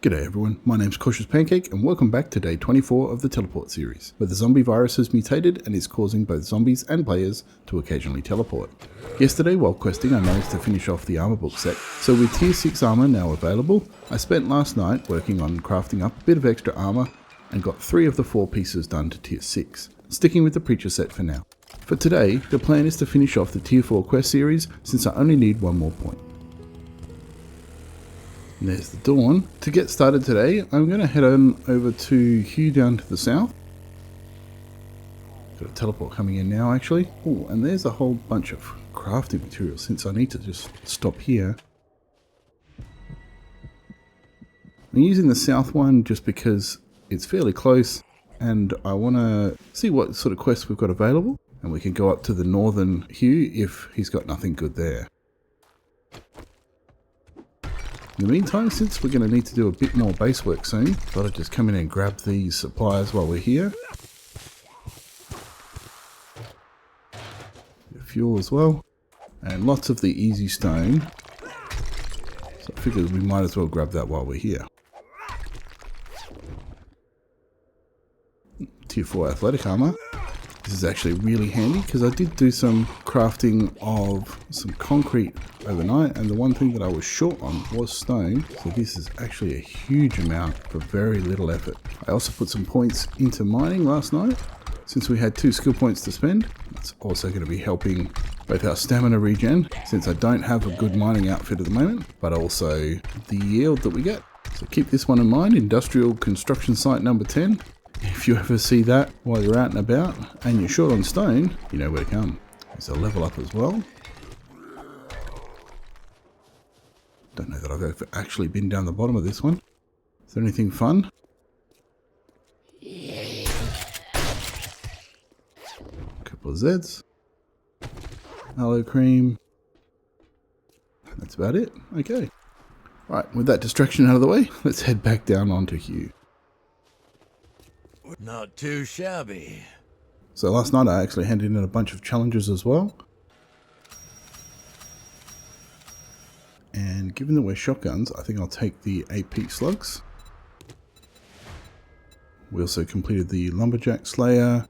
G'day everyone, my name's Cautious Pancake and welcome back to day 24 of the Teleport series, where the zombie virus has mutated and is causing both zombies and players to occasionally teleport. Yesterday while questing I managed to finish off the armor book set, so with tier 6 armor now available, I spent last night working on crafting up a bit of extra armor and got 3 of the 4 pieces done to tier 6, sticking with the Preacher set for now. For today, the plan is to finish off the tier 4 quest series since I only need one more point. And there's the dawn. To get started today, I'm going to head on over to Hugh down to the south. Got a teleport coming in now actually. Oh, and there's a whole bunch of crafting materials since I need to just stop here. I'm using the south one just because it's fairly close and I want to see what sort of quests we've got available. And we can go up to the northern Hugh if he's got nothing good there. In the meantime, since we're going to need to do a bit more base work soon, I thought I'd just come in and grab these supplies while we're here. Fuel as well. And lots of the easy stone. So I figured we might as well grab that while we're here. Tier 4 athletic armor. This is actually really handy because I did do some crafting of some concrete overnight, and the one thing that I was short on was stone, so this is actually a huge amount for very little effort. I also put some points into mining last night since we had 2 skill points to spend. That's also going to be helping both our stamina regen since I don't have a good mining outfit at the moment, but also the yield that we get. So keep this one in mind, industrial construction site number 10. If you ever see that while you're out and about and you're short on stone, you know where to come. There's a level up as well. Don't know that I've ever actually been down the bottom of this one. Is there anything fun? A couple of Zeds. Aloe cream. That's about it. Okay. Right, with that distraction out of the way, let's head back down onto Hugh. Not too shabby. So last night I actually handed in a bunch of challenges as well. And given that we're shotguns, I think I'll take the AP slugs. We also completed the Lumberjack Slayer.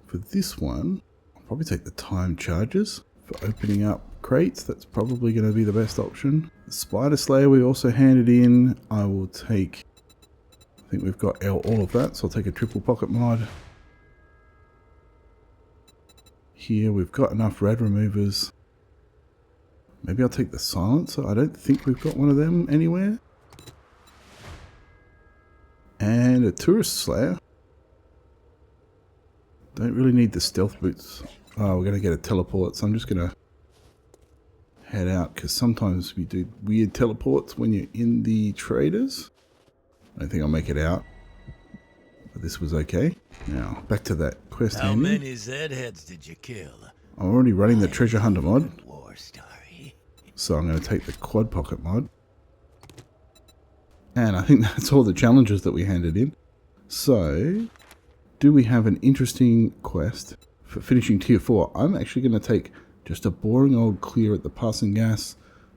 For this one, I'll probably take the time charges for opening up crates. That's probably going to be the best option. The Spider Slayer we also handed in. I will take... I think we've got all of that, so I'll take a triple pocket mod. Here we've got enough rad removers. Maybe I'll take the silencer. I don't think we've got one of them anywhere. And a tourist slayer. Don't really need the stealth boots. Oh, we're going to get a teleport, so I'm just going to head out because sometimes we do weird teleports when you're in the traders. I don't think I'll make it out, but this was okay. Now, back to that quest. How many Zed-heads did you kill? I'm already running the treasure hunter mod, so I'm going to take the quad pocket mod. And I think that's all the challenges that we handed in. So, do we have an interesting quest for finishing tier 4? I'm actually going to take just a boring old clear at the passing gas,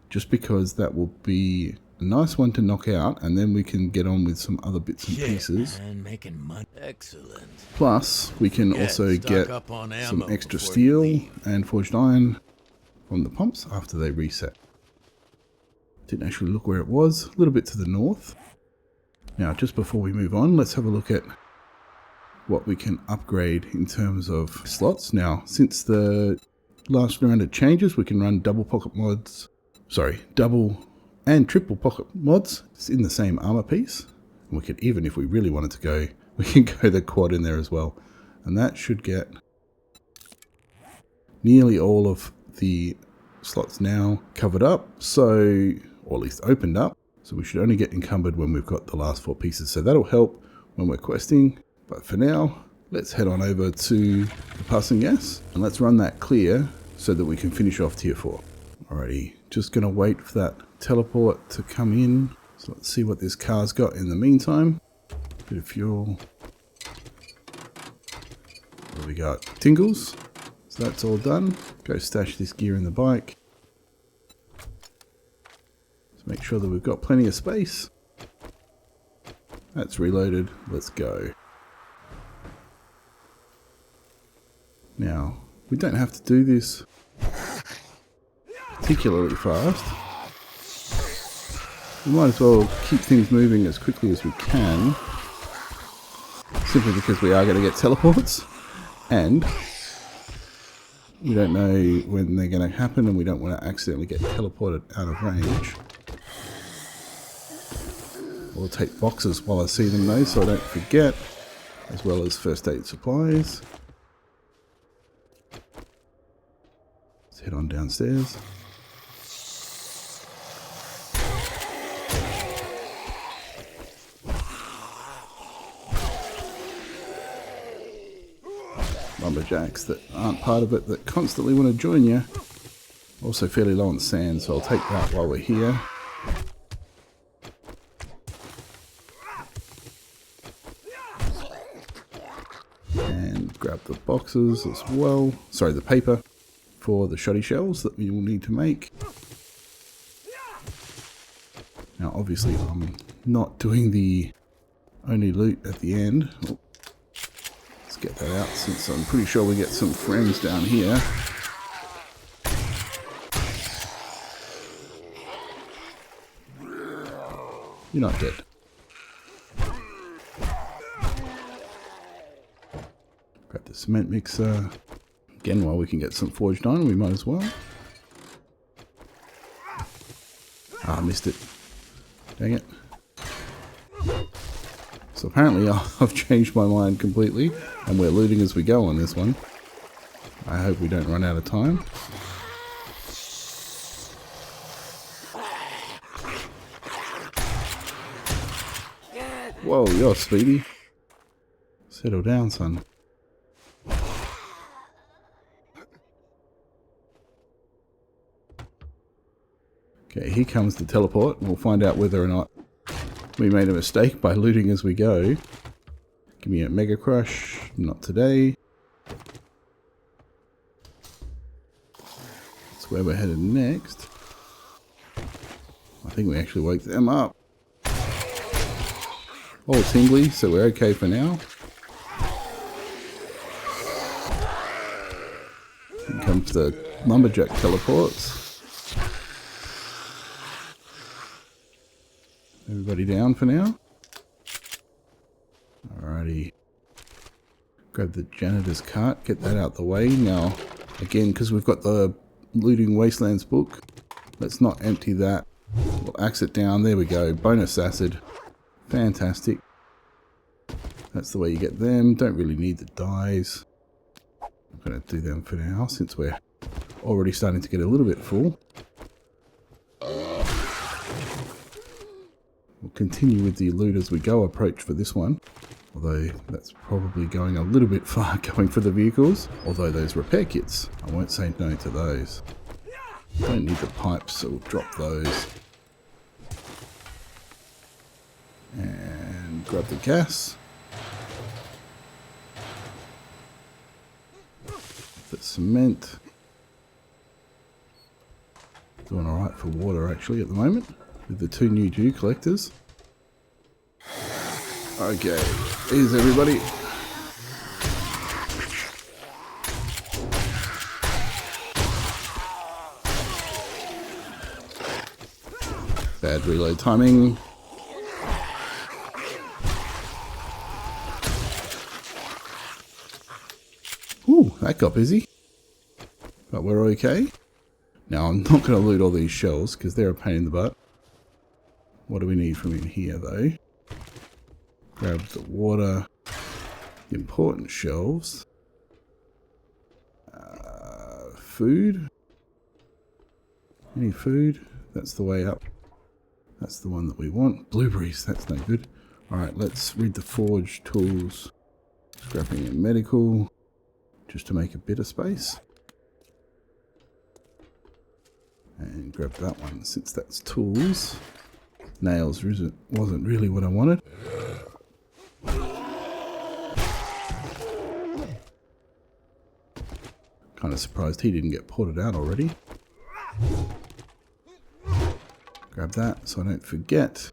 just because that will be a nice one to knock out, and then we can get on with some other bits and pieces. Man, making money. Excellent. Plus, we can also get some extra steel and forged iron from the pumps after they reset. Didn't actually look where it was, a little bit to the north. Now, just before we move on, let's have a look at what we can upgrade in terms of slots. Now, since the last round of changes, we can run double and triple pocket mods. It's in the same armor piece. And we could, even if we really wanted to go, we can go the quad in there as well. And that should get nearly all of the slots now covered up, so, or at least opened up. So we should only get encumbered when we've got the last 4 pieces. So that'll help when we're questing. But for now, let's head on over to the passing gas and let's run that clear so that we can finish off tier 4. Alrighty, just gonna wait for that teleport to come in. So let's see what this car's got in the meantime. Bit of fuel. What do we got? Tingles. So that's all done. Go stash this gear in the bike. Let's make sure that we've got plenty of space. That's reloaded. Let's go. Now, we don't have to do this particularly fast. We might as well keep things moving as quickly as we can. Simply because we are going to get teleports. And we don't know when they're going to happen, and we don't want to accidentally get teleported out of range. We'll take boxes while I see them though, so I don't forget, as well as first aid supplies. Let's head on downstairs. Lumberjacks that aren't part of it that constantly want to join you. Also fairly low on sand, so I'll take that while we're here. And grab the boxes as well. Sorry, the paper for the shoddy shells that we will need to make. Now obviously I'm not doing the only loot at the end. Oh, let's get that out since I'm pretty sure we get some friends down here. You're not dead. Grab the cement mixer. Again, while we can get some forged iron, we might as well. Ah, I missed it. Dang it. So apparently I've changed my mind completely, and we're looting as we go on this one. I hope we don't run out of time. Whoa, you're speedy. Settle down, son. Okay, here comes the teleport, and we'll find out whether or not we made a mistake by looting as we go. Give me a Mega Crush. Not today. That's where we're headed next. I think we actually woke them up. All tingly, so we're okay for now. Here comes the lumberjack teleports. Everybody down for now? Alrighty. Grab the janitor's cart, get that out the way. Now, again, because we've got the Looting Wastelands book, let's not empty that. We'll axe it down. There we go. Bonus acid. Fantastic. That's the way you get them. Don't really need the dyes. I'm going to do them for now, since we're already starting to get a little bit full. We'll continue with the loot as we go approach for this one. Although that's probably going a little bit far going for the vehicles. Although those repair kits, I won't say no to those. Don't need the pipes, so we'll drop those. And grab the gas. The cement. Doing alright for water actually at the moment. With the 2 new dew collectors. Okay, here's everybody. Bad reload timing. Ooh, that got busy. But we're okay. Now I'm not going to loot all these shells because they're a pain in the butt. What do we need from in here though? Grab the water, the important shelves, food, any food, that's the way up, that's the one that we want. Blueberries, that's no good. Alright, let's read the forge tools, scrapping and medical, just to make a bit of space. And grab that one since that's tools. Nails wasn't really what I wanted. Kind of surprised he didn't get ported out already. Grab that so I don't forget.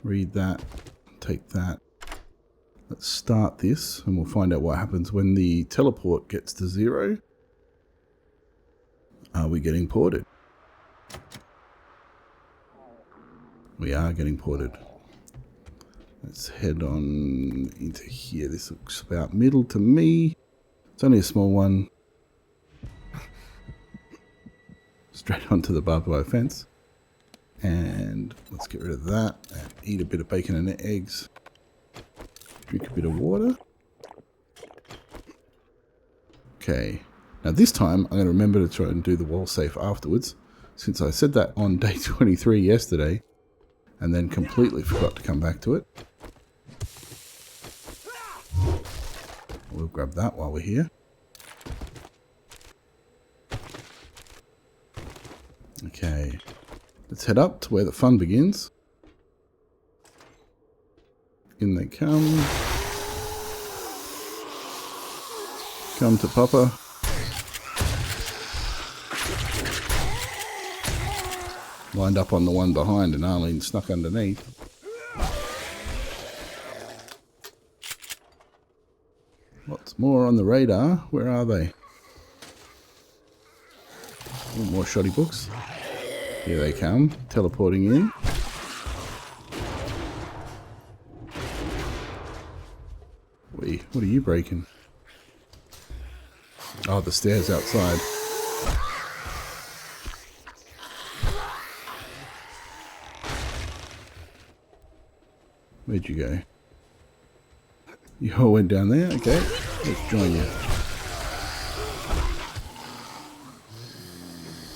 Read that. take that. Let's start this and we'll find out what happens when the teleport gets to 0. Are we getting ported? We are getting ported. Let's head on into here. This looks about middle to me. It's only a small one. Straight onto the barbed wire fence. And let's get rid of that and eat a bit of bacon and eggs. Drink a bit of water. Okay. Now this time I'm going to remember to try and do the wall safe afterwards, since I said that on day 23 yesterday and then completely forgot to come back to it. We'll grab that while we're here. Okay, let's head up to where the fun begins. In they come. Come to Papa. Lined up on the one behind and Arlene snuck underneath. Lots more on the radar. Where are they? Oh, more shoddy books. Here they come, teleporting in. What are you breaking? Oh, the stairs outside. Where'd you go? You all went down there? Okay, let's join you.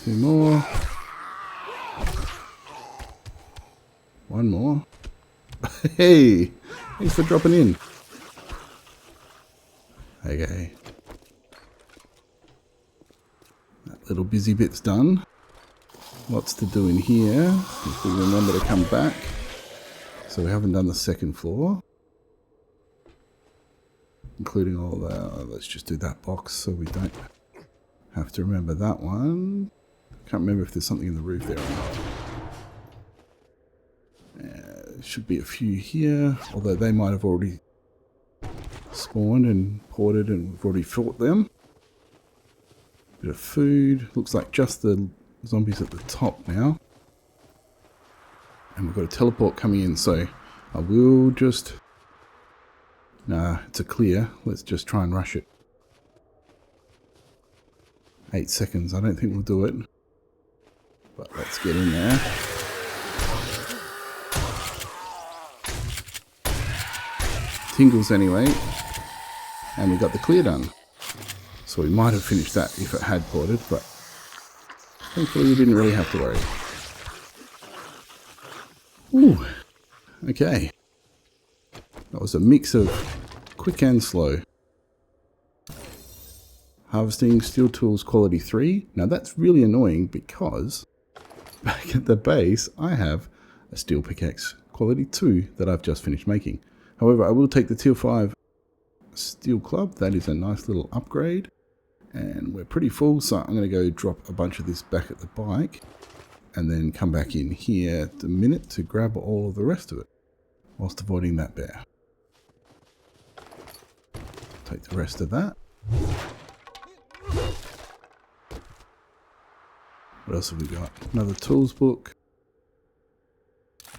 2 more. 1 more. Hey! Thanks for dropping in. Okay. That little busy bit's done. Lots to do in here. If we remember to come back. So we haven't done the second floor. Including all the... let's just do that box so we don't have to remember that one. Can't remember if there's something in the roof there or not. There should be a few here, although they might have already spawned and ported and we've already fought them. Bit of food. Looks like just the zombies at the top now. And we've got a teleport coming in, so I will just... Nah, it's a clear. Let's just try and rush it. 8 seconds. I don't think we'll do it. But let's get in there. Tingles anyway. And we got the clear done. So we might have finished that if it had ported, but thankfully we didn't really have to worry. Ooh. Okay. That was a mix of quick and slow. Harvesting steel tools quality 3. Now that's really annoying because back at the base I have a steel pickaxe quality 2 that I've just finished making. However, I will take the tier 5 steel club. That is a nice little upgrade. And we're pretty full, so I'm going to go drop a bunch of this back at the bike and then come back in here at the minute to grab all of the rest of it whilst avoiding that bear. Take the rest of that. What else have we got? Another tools book,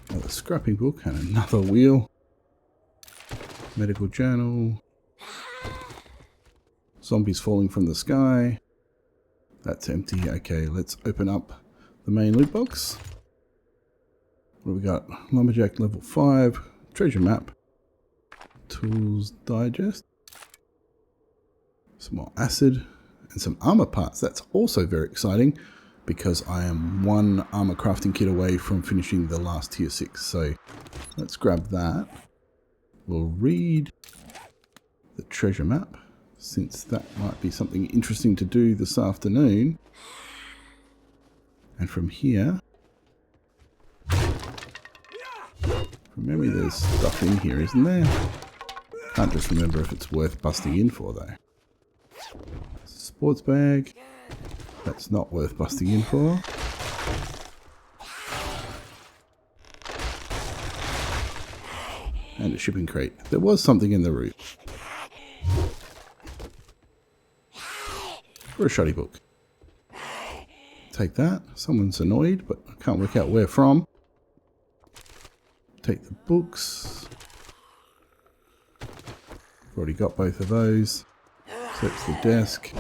another scrapping book, and another wheel. Medical journal. Zombies falling from the sky. That's empty. Okay, let's open up the main loot box. What have we got? Lumberjack level 5. Treasure map. Tools digest. Some more acid. And some armor parts. That's also very exciting because I am 1 armor crafting kit away from finishing the last tier 6. So let's grab that. We'll read the treasure map, since that might be something interesting to do this afternoon. And from here, from memory there's stuff in here, isn't there? Can't just remember if it's worth busting in for though. Sports bag, that's not worth busting in for. And a shipping crate. There was something in the roof. Or a shoddy book. Take that. Someone's annoyed, but I can't work out where from. Take the books. Already got both of those. Search the desk.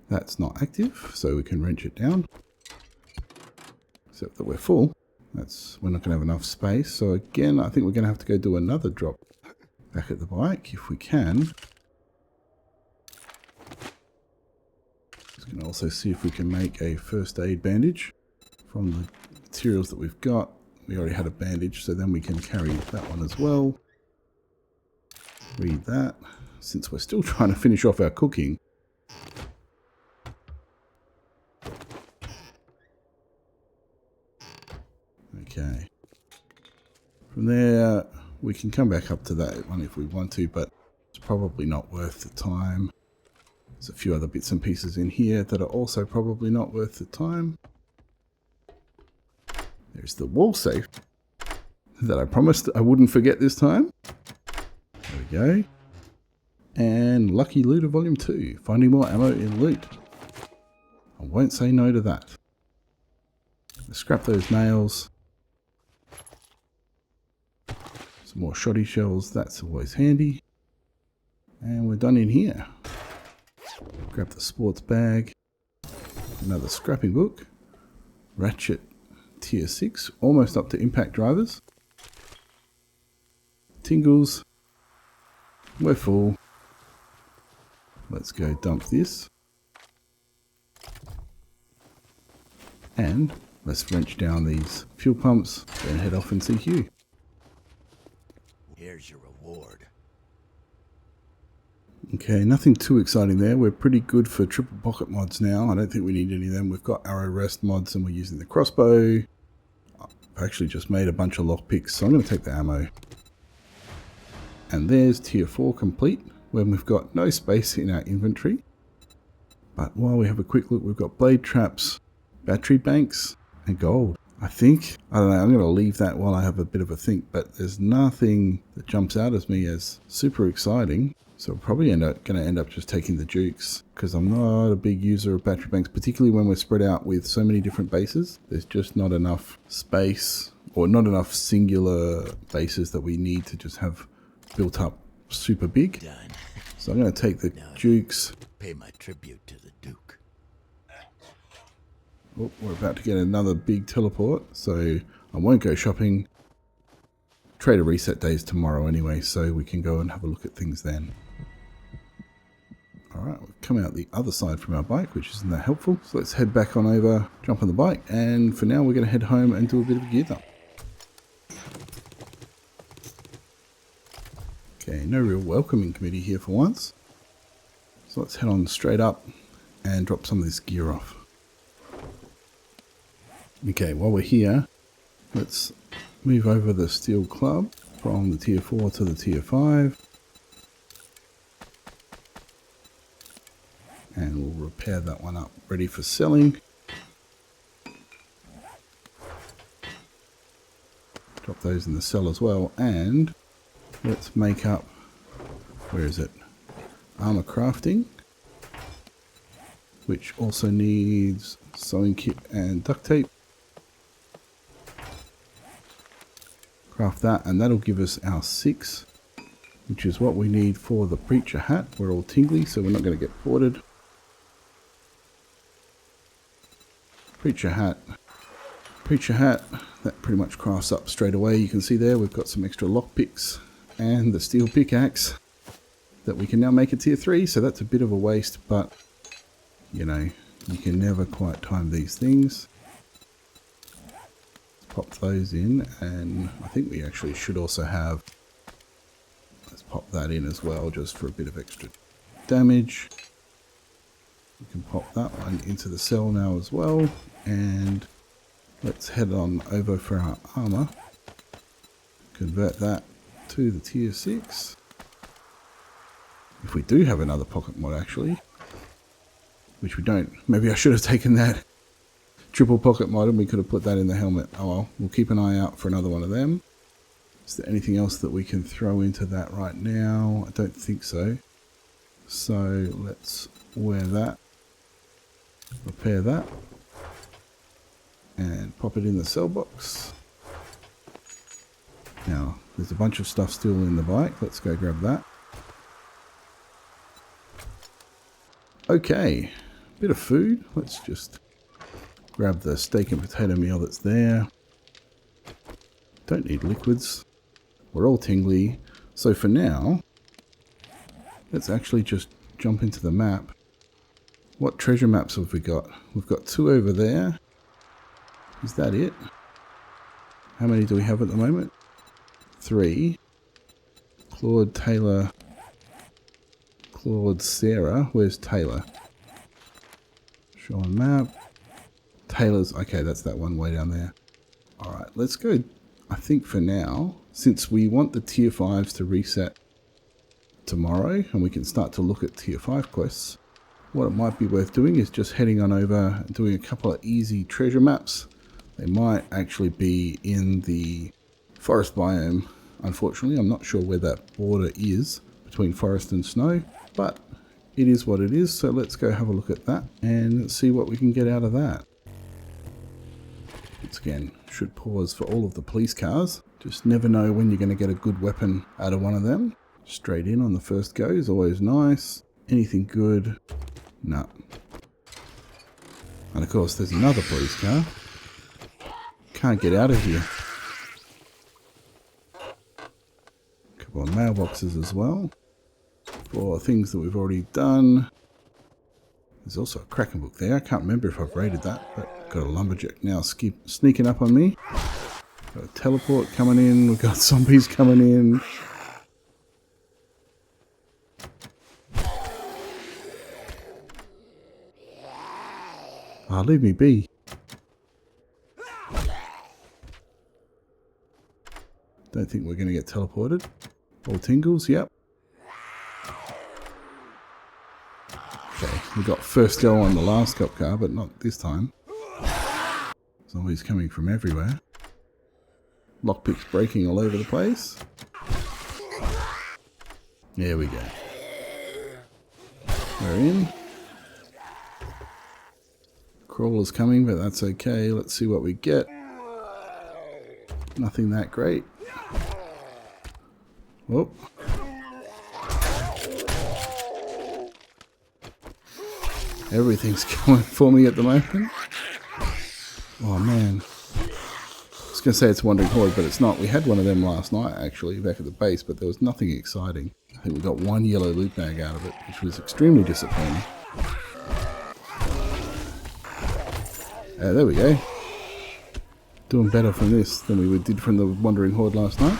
That's not active, so we can wrench it down. Except that we're full. We're not going to have enough space. So again, I think we're going to have to go do another drop back at the bike if we can. Just going to also see if we can make a first aid bandage from the materials that we've got. We already had a bandage, so then we can carry that one as well. Read that. Since we're still trying to finish off our cooking. Okay. From there, we can come back up to that one if we want to, but it's probably not worth the time. There's a few other bits and pieces in here that are also probably not worth the time. There's the wall safe that I promised I wouldn't forget this time. There we go. And Lucky Looter Volume 2. Finding more ammo in loot. I won't say no to that. Let's scrap those nails. Some more shoddy shells. That's always handy. And we're done in here. Grab the sports bag. Another scrapping book. Ratchet Tier 6. Almost up to impact drivers. Tingles. We're full. Let's go dump this. And let's wrench down these fuel pumps, then head off and see Hugh. Here's your reward. Okay, nothing too exciting there. We're pretty good for triple pocket mods now. I don't think we need any of them. We've got arrow rest mods and we're using the crossbow. I've actually just made a bunch of lockpicks, so I'm going to take the ammo. And there's tier 4 complete, when we've got no space in our inventory. But while we have a quick look, we've got blade traps, battery banks, and gold. I don't know, I'm going to leave that while I have a bit of a think, but there's nothing that jumps out at me as super exciting. So we're probably going to end up just taking the Dukes, because I'm not a big user of battery banks, particularly when we're spread out with so many different bases. There's just not enough space, or not enough singular bases that we need to just have built up super big. Done. So I'm going to take the Dukes. Pay my tribute to the Duke. Oh, we're about to get another big teleport, so I won't go shopping. Trader reset day is tomorrow anyway, so we can go and have a look at things then. Alright, we've come out the other side from our bike, which isn't that helpful. So let's head back on over, jump on the bike, and for now we're going to head home and do a bit of a gear dump. Okay, no real welcoming committee here for once. So let's head on straight up and drop some of this gear off. Okay, while we're here, let's move over the steel club from the tier 4 to the tier 5. And we'll repair that one up, ready for selling. Drop those in the cell as well, and let's make up, where is it? Armor crafting, which also needs sewing kit and duct tape. Craft that, and that'll give us our 6, which is what we need for the preacher hat. We're all tingly, so we're not going to get ported. Preacher hat, that pretty much crafts up straight away. You can see there we've got some extra lockpicks and the steel pickaxe that we can now make a tier 3, so that's a bit of a waste, but you know, you can never quite time these things. Pop those in, and I think we actually should also have, let's pop that in as well just for a bit of extra damage. We can pop that one into the cell now as well, and let's head on over for our armor. Convert that to the tier 6. If we do have another pocket mod actually, which we don't, maybe I should have taken that triple pocket mod and we could have put that in the helmet. Oh well, we'll keep an eye out for another one of them. Is there anything else that we can throw into that right now? I don't think so. So let's wear that, repair that, and pop it in the sell box. Now, there's a bunch of stuff still in the bike. Let's go grab that. Okay, bit of food. Let's just grab the steak and potato meal that's there. Don't need liquids. We're all tingly. So for now, let's actually just jump into the map. What treasure maps have we got? We've got 2 over there. Is that it? How many do we have at the moment? 3. Claude, Taylor, Claude, Sarah. Where's Taylor? Show on map. Taylor's, okay, that's that one way down there. Alright, let's go. I think for now, since we want the tier 5s to reset tomorrow and we can start to look at tier 5 quests, what it might be worth doing is just heading on over and doing a couple of easy treasure maps. They might actually be in the forest biome. Unfortunately, I'm not sure where that border is between forest and snow, but it is what it is. So let's go have a look at that and see what we can get out of that. Once again, should pause for all of the police cars. Just never know when you're going to get a good weapon out of one of them. Straight in on the first go is always nice. Anything good? No. And of course there's another police car. Can't get out of here. A couple of mailboxes as well. For things that we've already done. There's also a Kraken book there. I can't remember if I've raided that, but got a lumberjack now sneaking up on me. Got a teleport coming in. We've got zombies coming in. Ah, leave me be. Don't think we're going to get teleported. All tingles, yep. Okay, we got first go on the last cop car, but not this time. Zombies coming from everywhere. Lockpicks breaking all over the place. There we go. We're in. Crawler's coming, but that's okay. Let's see what we get. Nothing that great. Whoop. Everything's going for me at the moment. Oh man. I was going to say it's Wandering Horde, but it's not. We had one of them last night actually back at the base, but there was nothing exciting. I think we got 1 yellow loot bag out of it, which was extremely disappointing. There we go. Doing better from this than we did from the Wandering Horde last night.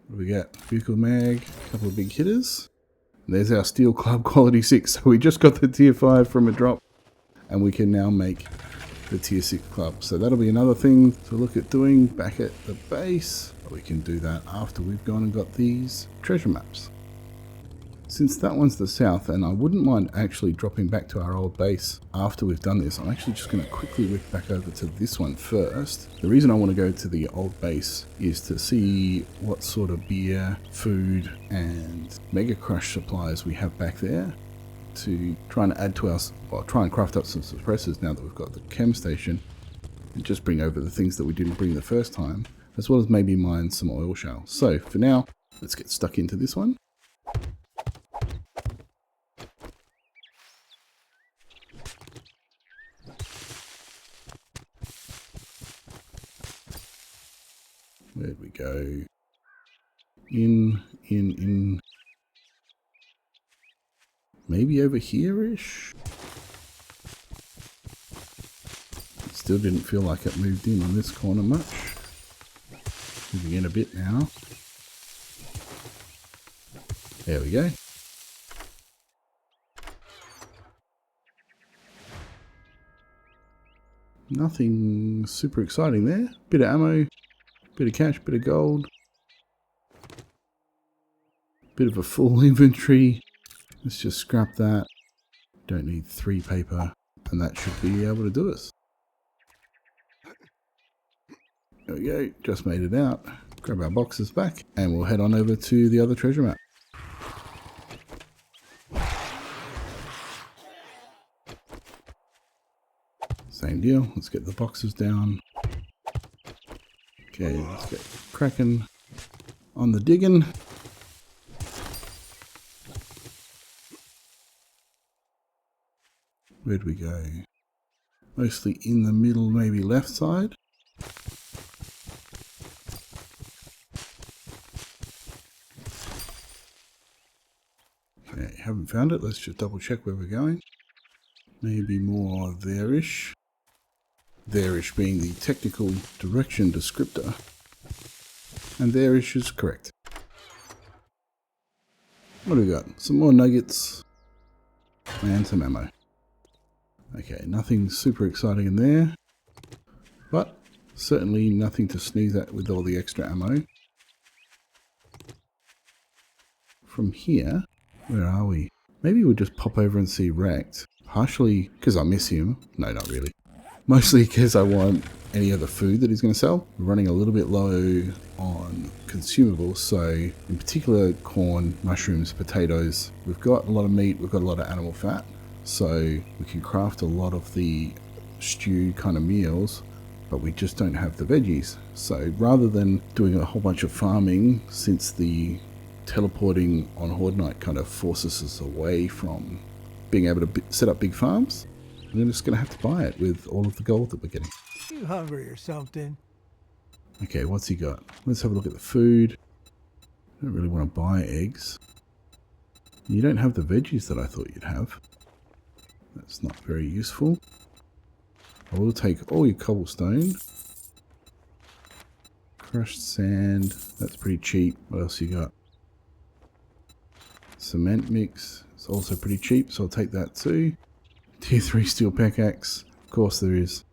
What do we get? Vehicle mag, a couple of big hitters. And there's our Steel Club quality 6. So we just got the tier 5 from a drop. And we can now make the tier 6 club. So that'll be another thing to look at doing back at the base. But we can do that after we've gone and got these treasure maps. Since that one's the south, and I wouldn't mind actually dropping back to our old base after we've done this, I'm actually just going to quickly whip back over to this one first. The reason I want to go to the old base is to see what sort of beer, food, and Mega Crush supplies we have back there to try and add to our, well, try and craft up some suppressors now that we've got the chem station, and just bring over the things that we didn't bring the first time, as well as maybe mine some oil shale. So for now, let's get stuck into this one. Where'd we go? In. Maybe over here-ish? It still didn't feel like it moved in on this corner much. Moving in a bit now. There we go. Nothing super exciting there. Bit of ammo. Bit of cash, bit of gold. Bit of a full inventory. Let's just scrap that. Don't need 3 paper. And that should be able to do us. There we go, just made it out. Grab our boxes back and we'll head on over to the other treasure map. Same deal, let's get the boxes down. Okay, let's get cracking on the digging. Where'd we go? Mostly in the middle, maybe left side. Okay, haven't found it. Let's just double check where we're going. Maybe more there-ish. There-ish being the technical direction descriptor. And there-ish is correct. What do we got? Some more nuggets. And some ammo. Okay, nothing super exciting in there. But certainly nothing to sneeze at with all the extra ammo. From here, where are we? Maybe we'll just pop over and see Wrecked. Partially because I miss him. No, not really. Mostly because I want any other food that he's going to sell. We're running a little bit low on consumables, so in particular corn, mushrooms, potatoes. We've got a lot of meat, we've got a lot of animal fat, so we can craft a lot of the stew kind of meals, but we just don't have the veggies. So rather than doing a whole bunch of farming, since the teleporting on Horde Night kind of forces us away from being able to set up big farms, we're just going to have to buy it with all of the gold that we're getting. You hungry or something? Okay, what's he got? Let's have a look at the food. I don't really want to buy eggs. You don't have the veggies that I thought you'd have. That's not very useful. I will take all your cobblestone. Crushed sand. That's pretty cheap. What else you got? Cement mix. It's also pretty cheap, so I'll take that too. Tier 3 steel pickaxe. Of course there is.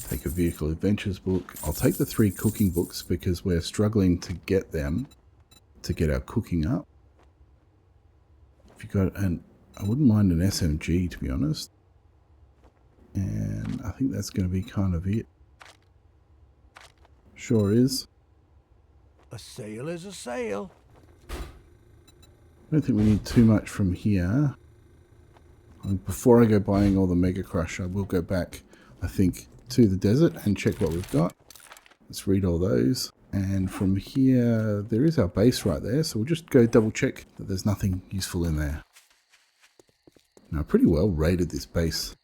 Take a vehicle adventures book. I'll take the 3 cooking books because we're struggling to get them to get our cooking up. If you got an, I wouldn't mind an SMG to be honest. And I think that's going to be kind of it. Sure is. A sale is a sale. I don't think we need too much from here. Before I go buying all the Mega Crush, I will go back, I think, to the desert and check what we've got. Let's read all those. And from here, there is our base right there. So we'll just go double check that there's nothing useful in there. Now, I pretty well raided this base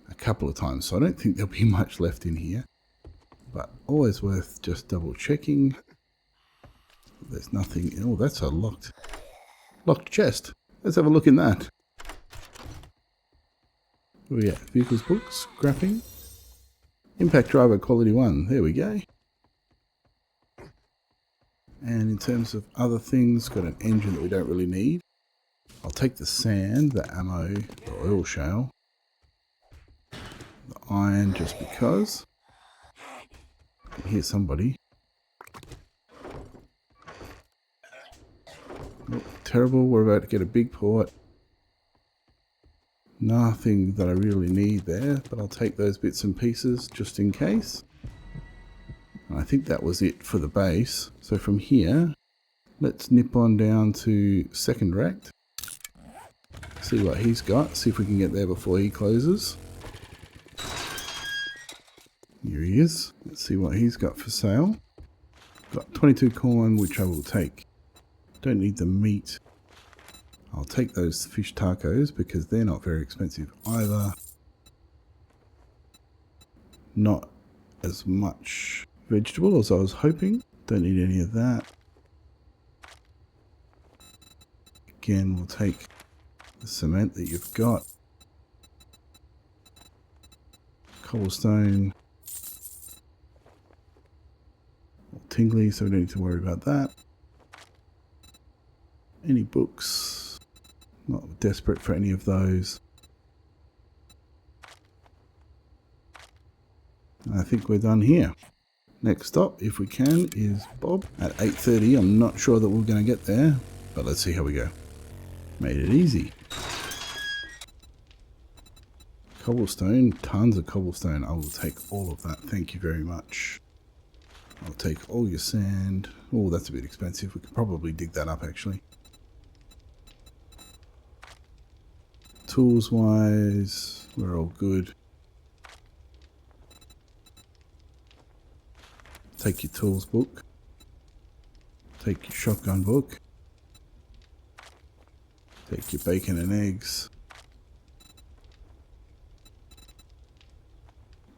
a couple of times, so I don't think there'll be much left in here. But always worth just double checking. There's nothing. Oh, that's a locked chest. Let's have a look in that. Oh yeah, vehicles books, scrapping. Impact driver quality 1. There we go. And in terms of other things, got an engine that we don't really need. I'll take the sand, the ammo, the oil shale, the iron just because. I can hear somebody. Oh, terrible, we're about to get a big port. Nothing that I really need there, but I'll take those bits and pieces just in case. And I think that was it for the base. So from here, let's nip on down to second Wrecked. See what he's got, see if we can get there before he closes. Here he is. Let's see what he's got for sale. Got 22 corn, which I will take. Don't need the meat. I'll take those fish tacos because they're not very expensive either. Not as much vegetable as I was hoping. Don't need any of that. Again, we'll take the cement that you've got. Cobblestone. All tingly, so we don't need to worry about that. Any books? Not desperate for any of those. I think we're done here. Next stop, if we can, is Bob at 8:30. I'm not sure that we're going to get there, but let's see how we go. Made it easy. Cobblestone, tons of cobblestone. I will take all of that. Thank you very much. I'll take all your sand. Oh, that's a bit expensive. We could probably dig that up actually. Tools wise, we're all good. Take your tools book. Take your shotgun book. Take your bacon and eggs.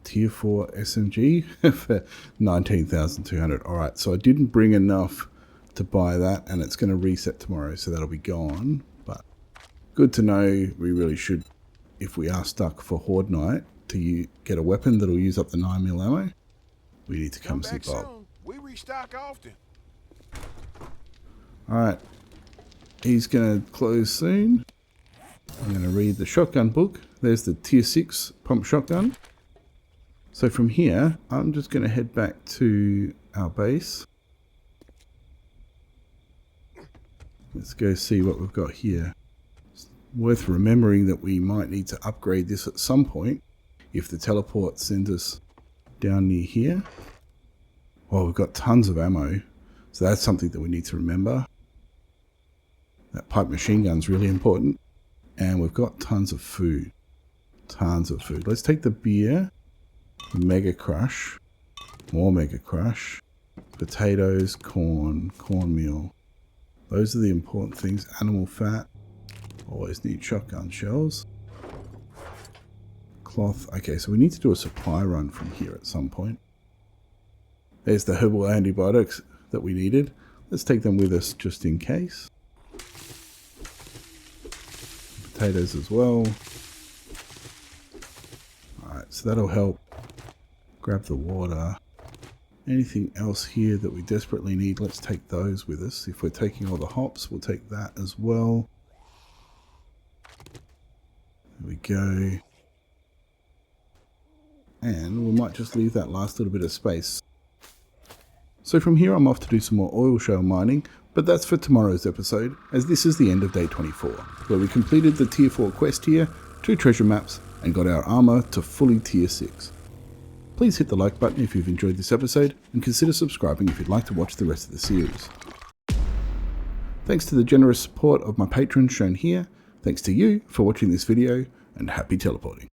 Tier 4 SMG for 19,200. Alright, so I didn't bring enough to buy that, and it's going to reset tomorrow, so that'll be gone. But good to know. We really should, if we are stuck for Horde Night, to get a weapon that'll use up the 9mm ammo. We need to come see Bob. Soon. We restock often. Alright, he's going to close soon. I'm going to read the shotgun book. There's the tier 6 pump shotgun. So from here, I'm just going to head back to our base. Let's go see what we've got here. It's worth remembering that we might need to upgrade this at some point if the teleport sends us down near here. Well, we've got tons of ammo, so that's something that we need to remember. That pipe machine gun's really important. And we've got tons of food. Tons of food. Let's take the beer. Mega Crush, more Mega Crush, potatoes, cornmeal. Those are the important things. Animal fat, always need shotgun shells. Cloth, okay, so we need to do a supply run from here at some point. There's the herbal antibiotics that we needed. Let's take them with us just in case. Potatoes as well. Alright, so that'll help. Grab the water. Anything else here that we desperately need, let's take those with us. If we're taking all the hops, we'll take that as well. There we go. And we might just leave that last little bit of space. So from here I'm off to do some more oil shale mining, but that's for tomorrow's episode, as this is the end of day 24, where we completed the tier 4 quest here, 2 treasure maps, and got our armor to fully tier 6. Please hit the like button if you've enjoyed this episode, and consider subscribing if you'd like to watch the rest of the series. Thanks to the generous support of my patrons shown here, thanks to you for watching this video, and happy teleporting.